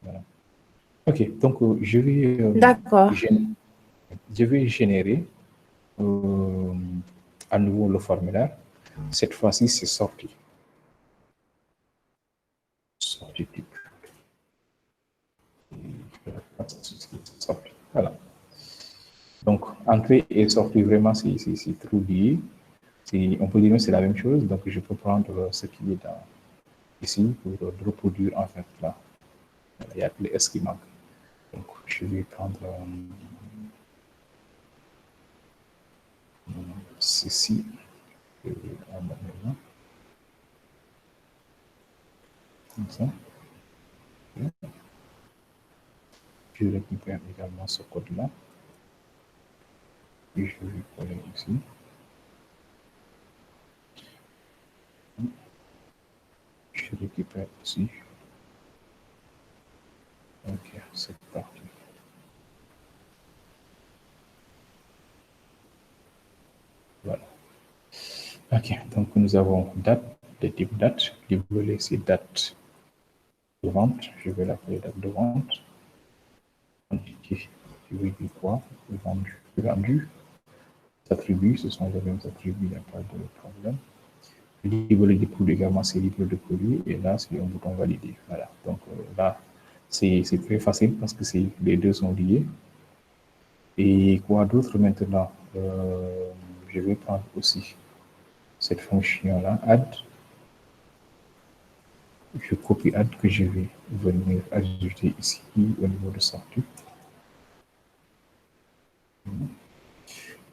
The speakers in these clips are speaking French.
Voilà. OK, donc D'accord. je vais générer à nouveau le formulaire. Cette fois-ci, c'est sorti. Sorti type. Sorti. Voilà. Donc, entrée et sortie, vraiment, c'est trop lié. On peut dire que c'est la même chose. Donc, je peux prendre ce qui est ici pour reproduire en fait là. Il y a les S qui manquent. Donc, je vais prendre ceci. Comme ça. Je récupère également ce code-là. Et je vais coller ici. Je récupère ici. Ok, c'est parti. Voilà. Ok, donc nous avons date, de type date. Libellé, c'est date de vente. Je vais l'appeler date de vente. Quantité, je vais dire quoi? Vendu. Vendu. Les attributs, ce sont les mêmes attributs, il n'y a pas de problème. Libellé de produit également, c'est libellé de produit. Et là, c'est un bouton validé. Voilà. Donc là, c'est très facile parce que les deux sont liés. Et quoi d'autre maintenant? Je vais prendre aussi cette fonction-là, add. Je copie add que je vais venir ajouter ici au niveau de sortie.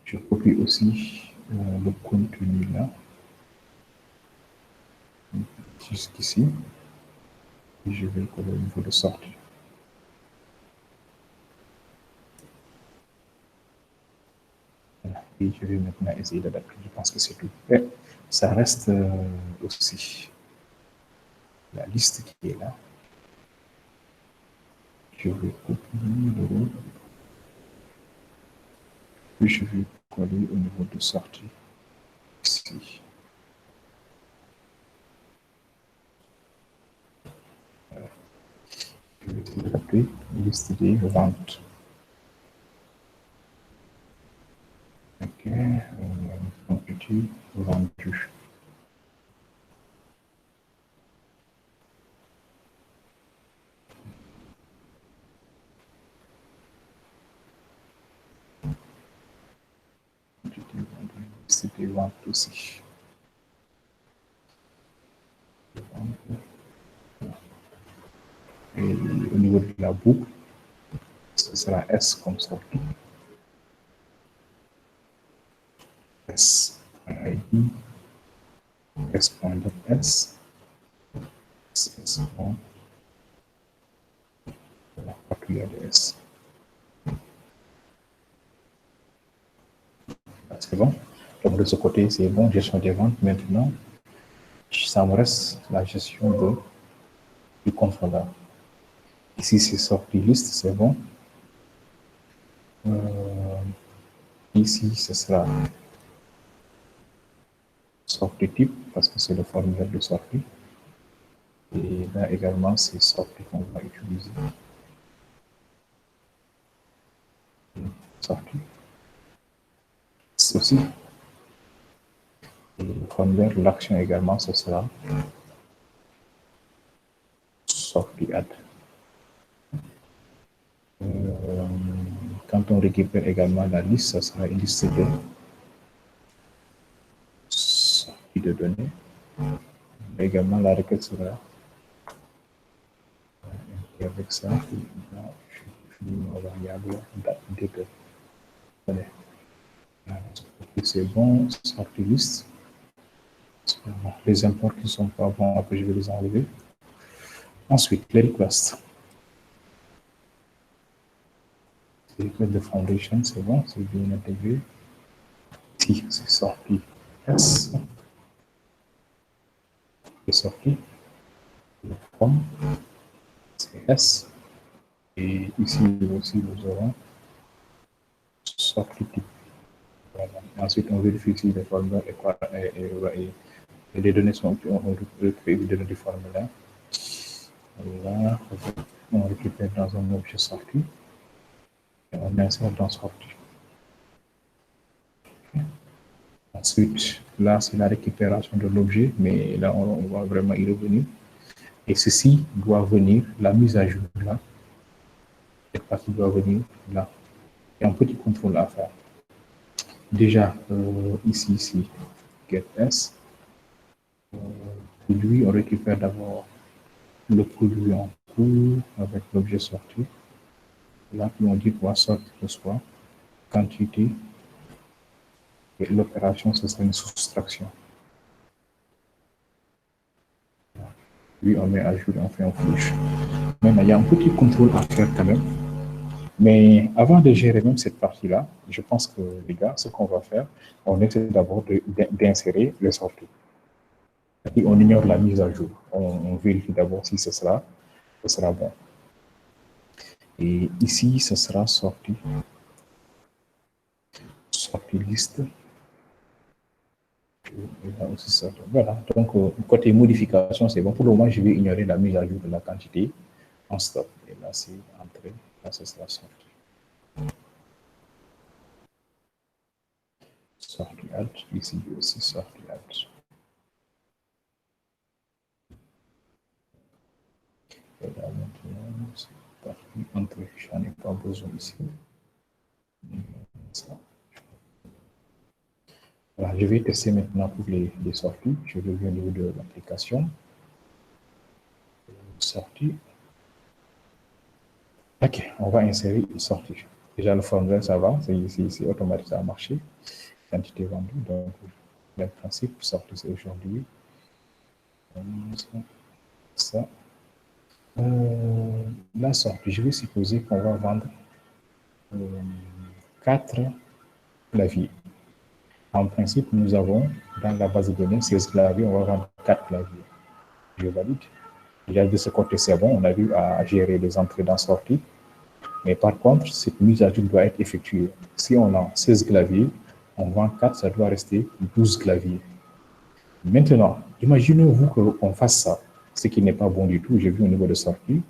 Je copie aussi le contenu là, jusqu'ici. Et je vais coller au niveau de sortie. Voilà. Et je vais maintenant essayer d'adapter. Je pense que c'est tout. Et ça reste aussi la liste qui est là. Je vais copier le rôle. Puis je vais coller au niveau de sortie ici. Voilà. Je vais l'appeler liste des ventes. Ok, quantité vendue. Liste des ventes aussi. Et au niveau de la boucle, ce sera S comme sortie. S, ID, S.S, S. La partie de S. C'est bon. Donc de ce côté, c'est bon, gestion des ventes. Maintenant, ça me reste la gestion du contrôleur. Ici, c'est sortie liste, c'est bon. Ici, ce sera sortie type, parce que c'est le formulaire de sortie. Et là également, c'est sortie qu'on va utiliser. Sortie. Ceci. Et le formulaire, l'action également, ce sera sortie add. Quand on récupère également la liste, ça sera une liste de sortie de données. Également, la requête sera avec ça, une variable date de données. C'est bon, sortie liste. Les imports qui ne sont pas bons, après je vais les enlever. Ensuite, les requests. Les requests de foundation, c'est bon, c'est bien intégré. Ici, c'est sorti S. C'est sorti. Le from, c'est S. Et ici aussi, nous aurons sorti type. Voilà. Ensuite, on vérifie si les formulaires et les données sont recréées des données du formulaire. Voilà. on récupère dans un objet sorti et on insère dans sortie. Ensuite, là, c'est la récupération de l'objet, mais là, on va vraiment y revenir. Et ceci doit venir, la mise à jour là, cette partie doit venir là. Il y a un petit contrôle à faire. Déjà, ici, get S. Produit, on récupère d'abord le produit en cours avec l'objet sorti. Là, puis on dit quoi sortir de soi, quantité, et l'opération, ce sera une soustraction. Puis on met à jour, on fait un flèche. Maintenant, il y a un petit contrôle à faire quand même. Mais avant de gérer même cette partie-là, je pense que les gars, ce qu'on va faire, on essaie d'abord d'insérer les sorties. Et on ignore la mise à jour. On vérifie d'abord si ce sera bon. Et ici, ce sera sortie liste. Voilà, donc côté modification, c'est bon. Pour le moment, je vais ignorer la mise à jour de la quantité en stop. Et là, c'est entrée, là, ce sera sortie. Sortie alt, ici aussi sortie alt. Et là, maintenant, c'est parti, entrée, j'en ai pas besoin ici. Ça. Voilà, je vais tester maintenant pour les sorties. Je reviens au niveau de l'application. Sortie. Ok, on va insérer une sortie. Déjà, le formulaire, ça va, c'est automatique, ça a marché. Quantité vendue, donc le principe, sortie, c'est aujourd'hui. Ça. La sortie, je vais supposer qu'on va vendre 4 claviers. En principe, nous avons dans la base de données 16 claviers, on va vendre 4 claviers. Je valide. Déjà de ce côté, c'est bon, on a vu à gérer les entrées dans sortie. Mais par contre, cette mise à jour doit être effectuée. Si on a 16 claviers, on vend 4, ça doit rester 12 claviers. Maintenant, imaginez-vous qu'on fasse ça, ce qui n'est pas bon du tout. J'ai vu au niveau de sortie.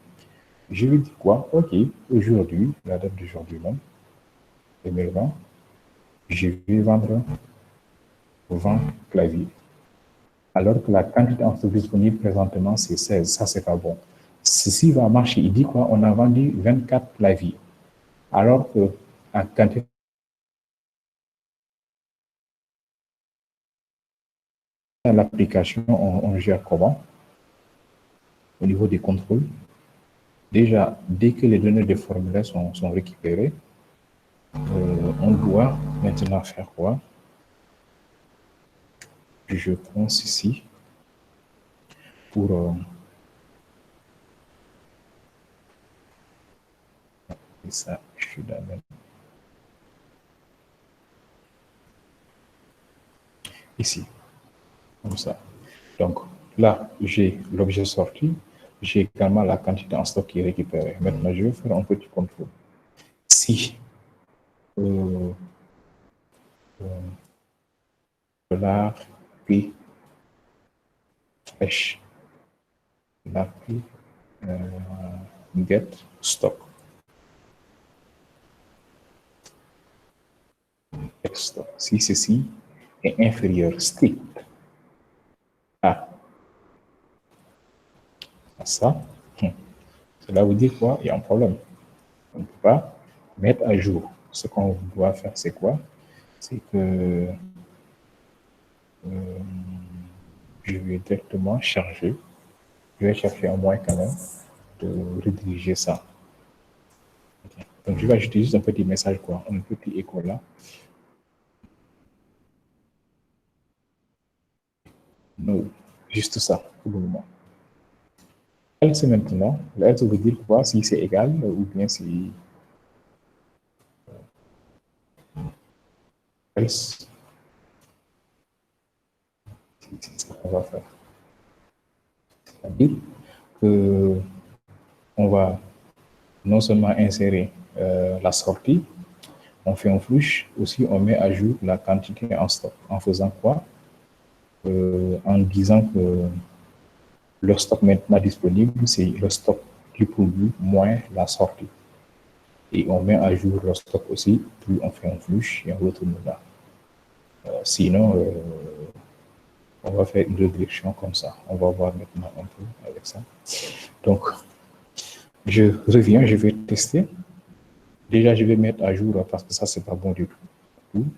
Je vais dire quoi? Ok, aujourd'hui, la date d'aujourd'hui même, 2020, je vais vendre 20 claviers. Alors que la quantité en stock disponible présentement, c'est 16. Ça, c'est pas bon. Ceci va marcher. Il dit quoi? On a vendu 24 claviers. Alors que en quantité dans l'application, on gère comment? Au niveau des contrôles. Déjà, dès que les données des formulaires sont récupérées, on doit maintenant faire quoi? Je prends ceci pour et ça, je suis dans même. Ici, comme ça. Donc là, j'ai l'objet sorti, j'ai également la quantité en stock qui est récupérée. Maintenant, je vais faire un petit contrôle. Si $P fresh, $P get stock. Si ceci est inférieur strict à ça, cela veut dire quoi? Il y a un problème. On ne peut pas mettre à jour. Ce qu'on doit faire, c'est quoi? C'est que je vais directement charger. Je vais chercher un moyen quand même de rediriger ça. Okay. Donc, je vais ajouter juste un petit message, quoi, un petit écho là. No, juste ça pour le moment. Else maintenant, else veut dire quoi? Si c'est égal ou bien si else. C'est ce qu'on va faire. C'est-à-dire que on va non seulement insérer la sortie, on fait un flush, aussi on met à jour la quantité en stock. En faisant quoi? En disant que le stock maintenant disponible, c'est le stock du produit moins la sortie. Et on met à jour le stock aussi, puis on fait un flux et on retourne là. Sinon, on va faire une redirection comme ça. On va voir maintenant un peu avec ça. Donc, je reviens, je vais tester. Déjà, je vais mettre à jour parce que ça, c'est pas bon du tout.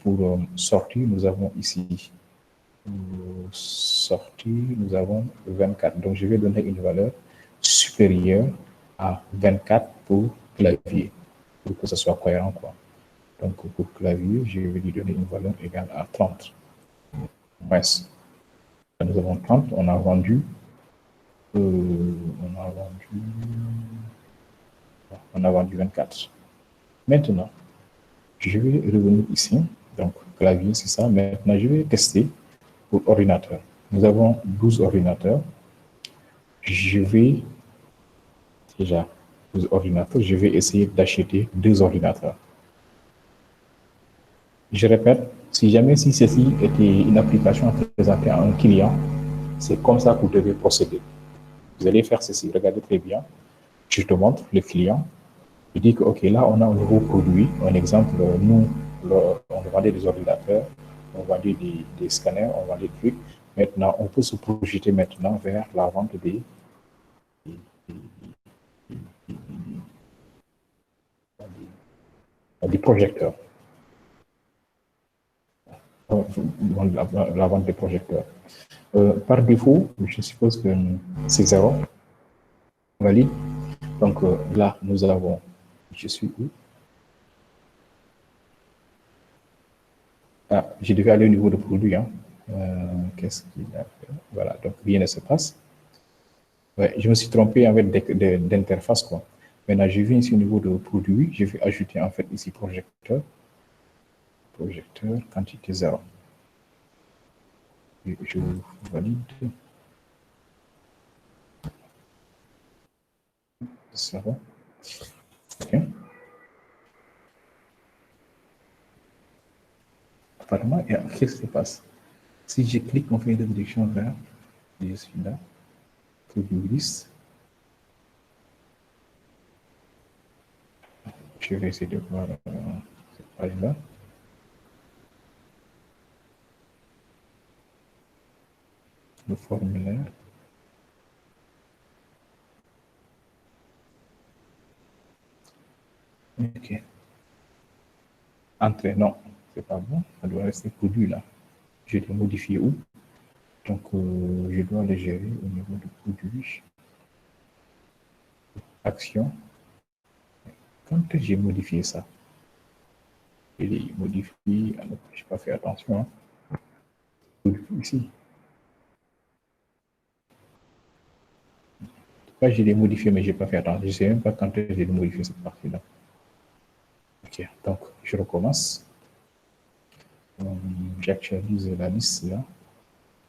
Pour sortir, nous avons ici sortie, nous avons 24. Donc, je vais donner une valeur supérieure à 24 pour clavier, pour que ce soit cohérent, quoi. Donc, pour clavier, je vais lui donner une valeur égale à 30. Bref, nous avons 30, on a vendu, on a vendu 24. Maintenant, je vais revenir ici. Donc, clavier, c'est ça. Maintenant, je vais tester pour ordinateur. Nous avons 12 ordinateurs. Je vais déjà 12 ordinateurs. Je vais essayer d'acheter 2 ordinateurs. Je répète, si jamais si ceci était une application présentée à un client, c'est comme ça que vous devez procéder. Vous allez faire ceci. Regardez très bien. Je te montre le client. Je dis que, OK, là, on a un nouveau produit. Un exemple, nous, on vendait des ordinateurs, on vendait des scanners, on vendait des trucs. Maintenant, on peut se projeter maintenant vers la vente des projecteurs. La vente des projecteurs. Par défaut, je suppose que c'est 0. Valide. Donc là, nous avons, je suis où? Ah, je devais aller au niveau de produit. Hein. Qu'est-ce qu'il a fait? Voilà, donc rien ne se passe. Ouais, je me suis trompé en fait d'interface, quoi. Maintenant, je viens ici au niveau de produit, je vais ajouter en fait ici projecteur, quantité 0. Et je valide. Ça va. OK. Apparemment, qu'est-ce qui se passe? Si je clique, on fait une direction vers, je suis là, produit liste. Je vais essayer de voir cette page-là. Le formulaire. OK. Entrée, non, c'est pas bon. Ça doit rester produit là. Je l'ai modifié où? Donc, je dois le gérer au niveau de produit. Action. Quand j'ai modifié ça, je l'ai modifié. Je n'ai pas fait attention. Hein. Ici. Là, je l'ai modifié, mais je n'ai pas fait attention. Je ne sais même pas quand j'ai modifié cette partie-là. OK, donc je recommence. J'actualise la liste là.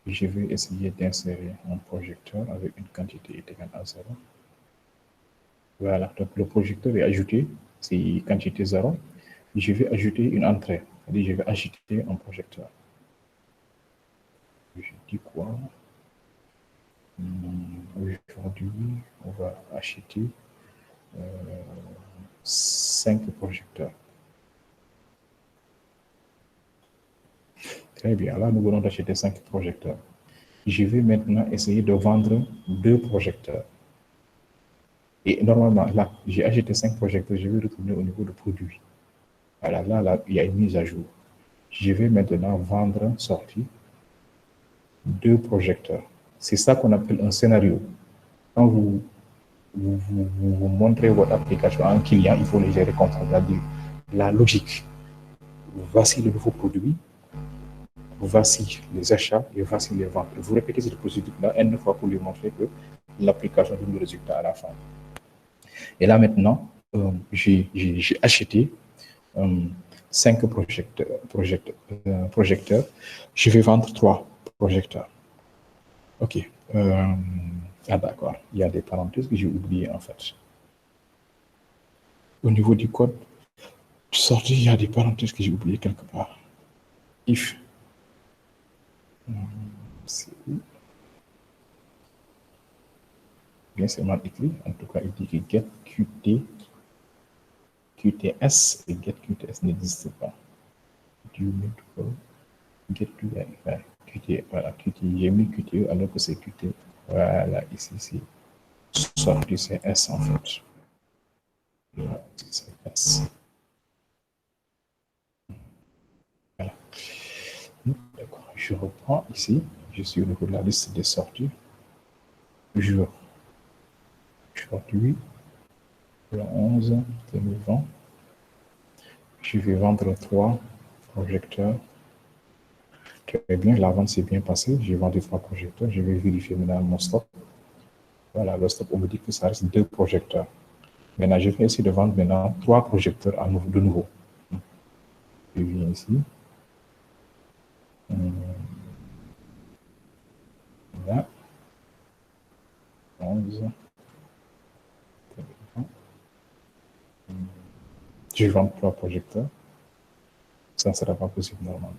Je vais essayer d'insérer un projecteur avec une quantité égale à 0. Voilà, donc le projecteur est ajouté, c'est quantité 0. Je vais ajouter une entrée, c'est-à-dire je vais ajouter un projecteur. Je dis quoi? Aujourd'hui, on va acheter 5 projecteurs. Très bien, là nous venons d'acheter 5 projecteurs. Je vais maintenant essayer de vendre 2 projecteurs. Et normalement, là, j'ai acheté 5 projecteurs, je vais retourner au niveau de produit. Voilà, là, il y a une mise à jour. Je vais maintenant vendre, sortie, 2 projecteurs. C'est ça qu'on appelle un scénario. Quand vous montrez votre application à un client, il faut les gérer comme ça, c'est-à-dire la logique. Voici le nouveau produit, voici les achats et voici les ventes. Vous répétez cette procédure-là une fois pour lui montrer que l'application donne le résultat à la fin. Et là maintenant, j'ai acheté 5 projecteurs. Je vais vendre 3 projecteurs. OK. Ah d'accord, il y a des parenthèses que j'ai oubliées en fait. Au niveau du code de sortie, il y a des parenthèses que j'ai oubliées quelque part. If. C'est où? bien c'est mal écrit. En tout cas, il dit que get QTS et get QTS n'existe pas. Do you need to go get to QT, voilà, QT, j'ai mis QTE alors que c'est QT. Voilà, ici, c'est sorti, c'est S en fait. Voilà, c'est S. Voilà. D'accord, je reprends ici. Je suis au niveau de la liste des sorties. Jour. Aujourd'hui, le 11 2020. Je vais vendre 3 projecteurs. Très bien, la vente s'est bien passée. J'ai vendu 3 projecteurs. Je vais vérifier maintenant mon stock. Voilà, le stock, on me dit que ça reste 2 projecteurs. Maintenant, je vais essayer de vendre maintenant 3 projecteurs de nouveau. Je viens ici. Là. 11. Je vends 3 projecteurs. Ça ne sera pas possible normalement.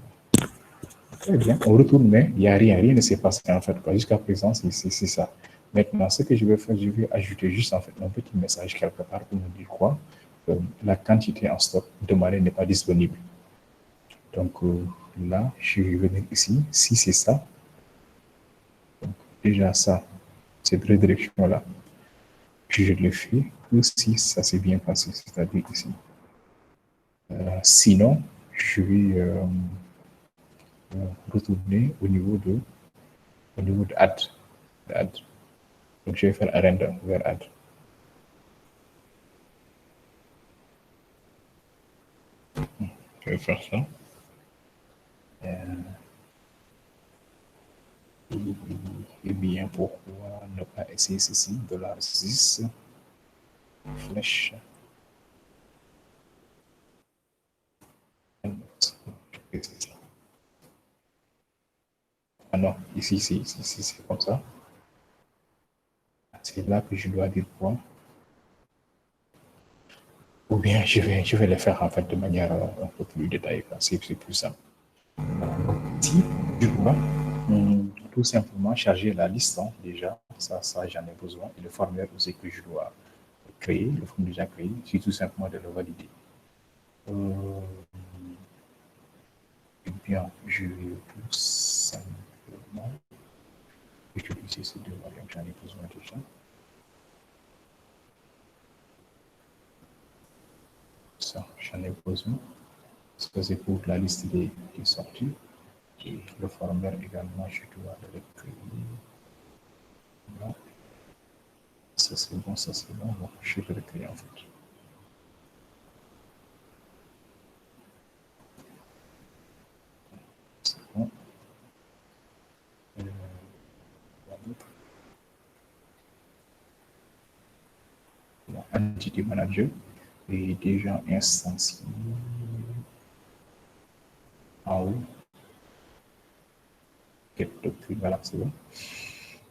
Très bien, on retourne, mais il n'y a rien, rien ne s'est passé en fait. Jusqu'à présent, c'est ça. Maintenant, ce que je vais faire, je vais ajouter juste en fait un petit message quelque part pour me dire quoi. La quantité en stock demandée n'est pas disponible. Donc là, je vais venir ici. Si c'est ça, donc, déjà ça, cette redirection-là, je le fais que si ça s'est bien passé, c'est-à-dire ici. Sinon, je vais retourner au niveau de add. Donc, je vais faire un render vers add. Je vais faire ça. Et bien, pourquoi ne pas essayer ceci, $6, flèche. Ah non, ici, c'est comme ça. C'est là que je dois dire quoi. Ou bien je vais le faire en fait de manière un peu plus détaillée. C'est plus simple. Si je dois tout simplement charger la liste, hein, déjà, ça j'en ai besoin. Et le formulaire aussi que je dois créer, le formulaire déjà créé, c'est tout simplement de le valider. Eh bien, je vais tout simplement utiliser ces deux variables, j'en ai besoin déjà. Ça, j'en ai besoin. Ça, c'est pour la liste des sorties. Et le formulaire également, je dois le créer. Là. Ça, c'est bon, ça, c'est bon. Bon, je vais le créer en fait. C'est bon. Entity Manager est déjà instancié en haut. Voilà, c'est bon.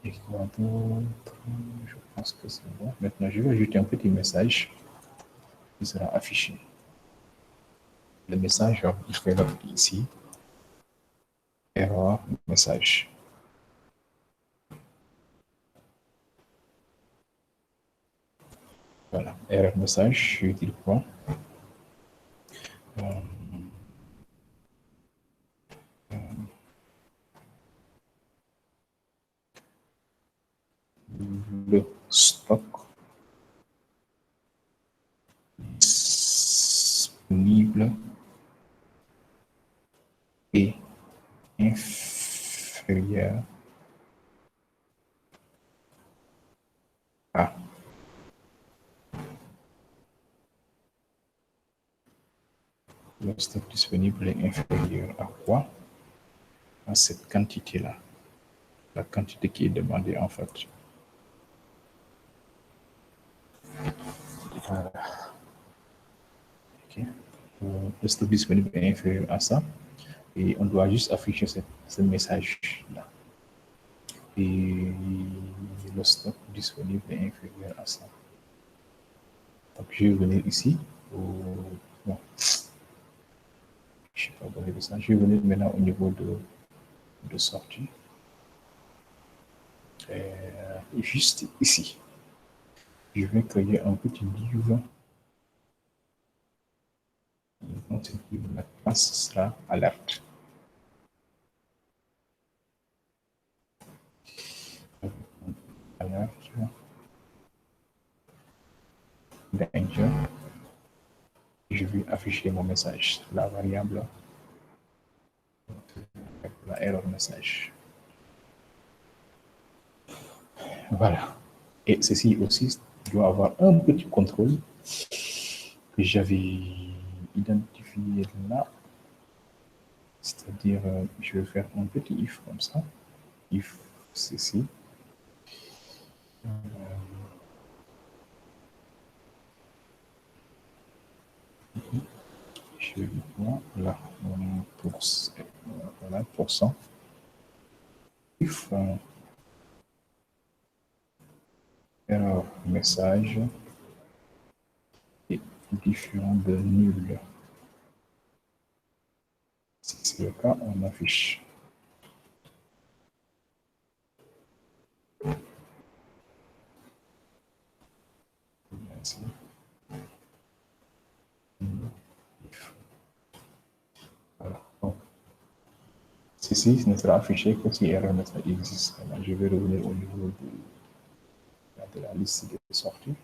Et quoi d'autre? Je pense que c'est bon. Maintenant, je vais ajouter un petit message qui sera affiché. Le message, je vais l'appeler ici. Error message. Voilà, error message, je vais dire quoi? Le stock disponible est inférieur à le stock disponible est inférieur à quoi? À cette quantité-là. La quantité qui est demandée en fait. Voilà. Okay. Le stock disponible est inférieur à ça. Et on doit juste afficher ce message-là. Et le stock disponible est inférieur à ça. Donc, je vais venir ici. Bon. Je ne sais pas donner de ça. Je vais venir maintenant au niveau de sortie. Juste ici. je vais créer un petit div. Dans ce div, la classe sera alerte. Alerte. Danger. Je vais afficher mon message, la variable, la error message. Voilà. Et ceci aussi doit avoir un petit contrôle que j'avais identifié là. C'est-à-dire, je vais faire un petit if comme ça. If ceci. Je vais voir là, voilà, %. If error message est différent de nul. Si c'est le cas, on affiche. Merci. Voilà. Donc, ceci ne sera affiché que si error message existe. Alors, je vais revenir au niveau de la liste des sorties.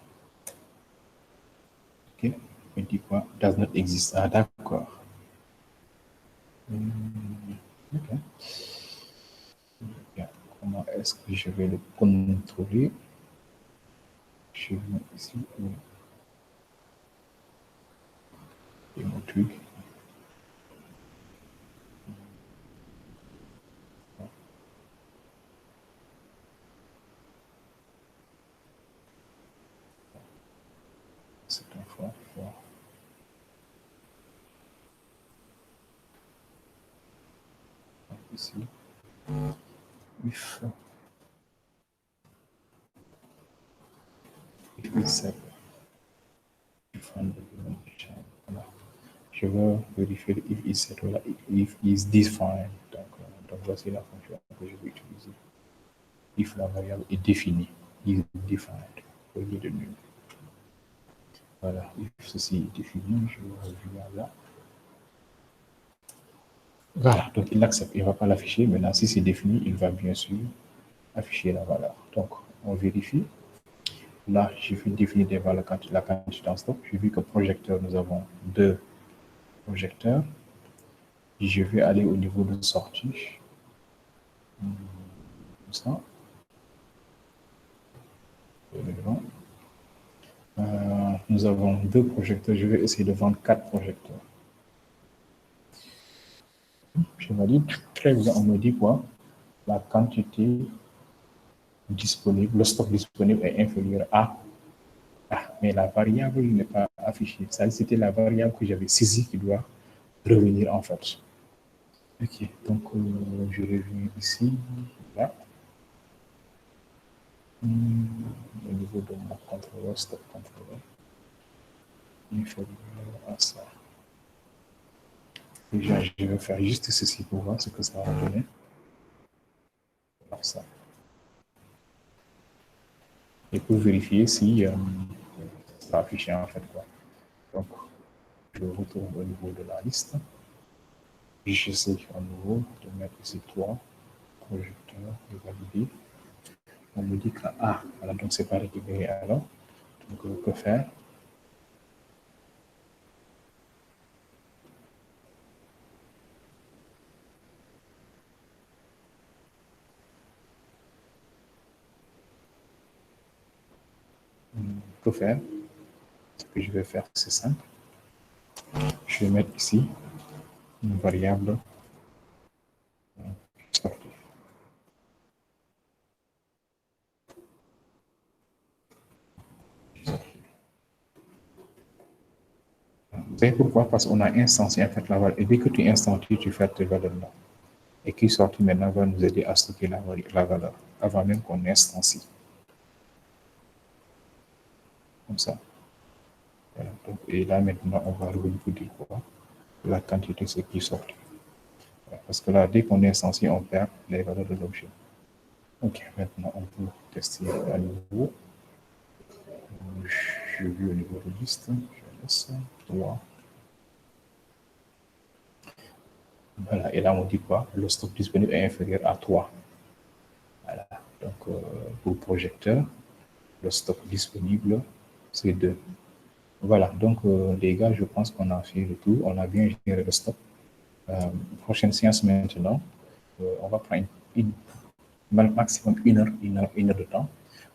OK. Il dit quoi? Does not exist. Ah, d'accord. OK. Bien. Comment est-ce que je vais le contrôler? Je viens ici et mon truc. C'est un fois. Ici. If set. Voilà. Je veux vérifier if is set, voilà, if is defined. Donc voici la fonction que je vais utiliser. If la variable est définie, is defined, au lieu de nul. Voilà, if ceci est défini, je reviens là. Voilà, donc il l'accepte, il ne va pas l'afficher. Maintenant, si c'est défini, il va bien sûr afficher la valeur. Donc, on vérifie. Là, je vais définir des valeurs la quantité en stock. J'ai vu que projecteur, nous avons 2 projecteurs. Je vais aller au niveau de sortie. Comme ça. Nous avons 2 projecteurs. Je vais essayer de vendre 4 projecteurs. Je valide. Très bien, on me dit quoi? La quantité disponible, le stock disponible est inférieur à. Ah, mais la variable n'est pas affichée. Ça, c'était la variable que j'avais saisie qui doit revenir en fait. Ok, donc je reviens ici, là. Au niveau de mon contrôleur, stop contrôleur, inférieur à ça. Déjà, je vais faire juste ceci pour voir ce que ça va donner. Comme ça. Et pour vérifier si ça va afficher en fait quoi. Donc, je retourne au niveau de la liste. J'essaie à nouveau de mettre ici 3 projecteurs et valider. On me dit que A, voilà, donc c'est pas récupéré alors. Donc, que faire? Que faire? Ce que je vais faire, c'est simple. Je vais mettre ici une variable sortie. Vous savez pourquoi? Parce qu'on a instancié en fait la valeur. Et dès que tu instancies, tu fais tes valeurs là. Et qui sorti maintenant va nous aider à stocker la valeur avant même qu'on instancie. Comme ça. Voilà. Donc, et là maintenant, on va revenir pour dire quoi? La quantité, c'est qui sort. Voilà. Parce que là, dès qu'on instancie, on perd les valeurs de l'objet. Ok, maintenant on peut tester à nouveau. j'ai vu au niveau de liste, je laisse 3. Voilà, et là, on dit quoi? Le stock disponible est inférieur à 3. Voilà, donc pour projecteur, le stock disponible, c'est 2. Voilà, donc les gars, je pense qu'on a fait le tour, on a bien géré le stock. Prochaine séance maintenant, on va prendre maximum une heure de temps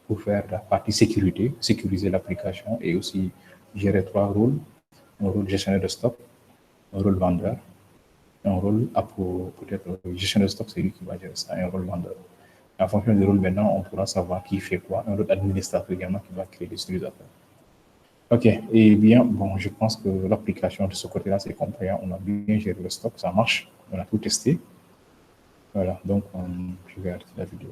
pour faire la partie sécurité, sécuriser l'application et aussi gérer 3 rôles. Un rôle gestionnaire de stock, un rôle vendeur, un rôle peut-être gestionnaire de stock, c'est lui qui va gérer ça, un rôle vendeur. En fonction du rôle maintenant, on pourra savoir qui fait quoi, un rôle administrateur également qui va créer des utilisateurs. Ok, et bien, bon, je pense que l'application de ce côté-là, c'est complet. On a bien géré le stock, ça marche, on a tout testé. Voilà, donc je vais arrêter la vidéo.